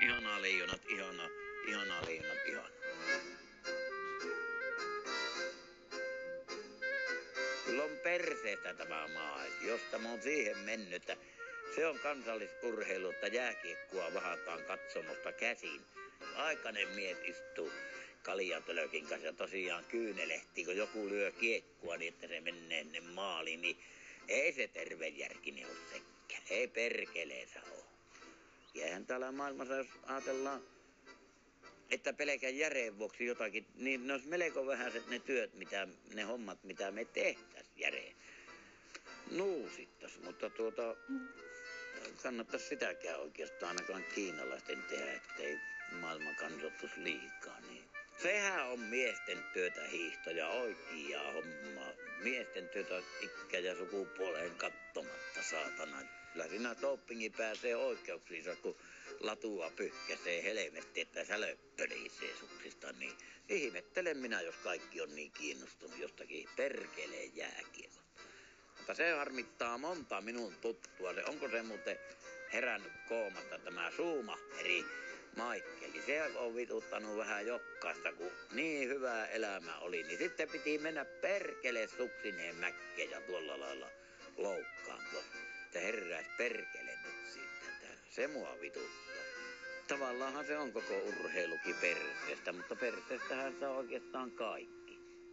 Ihanaa leijonat, ihanaa leijonat, ihanaa. Kyllä on perseestä tämä maa, jos tämä on siihen mennyt, että se on kansallisurheilu, että jääkiekkoa vahataan katsomosta käsin. Aikainen mies istuu kaljatölkin kanssa ja tosiaan kyynelehtii, kun joku lyö kiekkoa niin, että se menee ennen maaliin, niin ei se tervejärkinen ole sekään. Ei perkeleensä ole. Ja eihän täällä maailmassa, jos ajatellaan, että pelkän järeen vuoksi jotakin, niin ne olisi melko vähäiset ne työt, ne hommat, mitä me tehtäisiin järeen. Nuusittais, mutta kannattaisi sitäkään oikeastaan ainakaan kiinalaisten tehdä, ettei maailman kansottus liikaa. Niin. Sehän on miesten työtä hiihtoja, oikeaa hommaa. Miesten työtä ikkä ja sukupuoleen kattomatta, saatana. Kyllä siinä dopingi pääsee oikeuksiinsa, kun latua pyyhkäsee helvetti, että sälöppölisee suksista. Niin ihmettelen minä, jos kaikki on niin kiinnostunut jostakin perkeleen jääkiekosta. Mutta se harmittaa monta minun tuttua. Onko se muuten herännyt koomasta tämä Schumacher Maikkeli? Se on vituttanut vähän jokaista, kun niin hyvä elämä oli. Niin sitten piti mennä perkele suksineen mäkkeen ja tuolla lailla loukkaantua. Että heräis perkele nyt siitä. Se mua vituttaa. Tavallaanhan se on koko urheilukin perseestä, mutta perseestähän se on oikeastaan kaikki.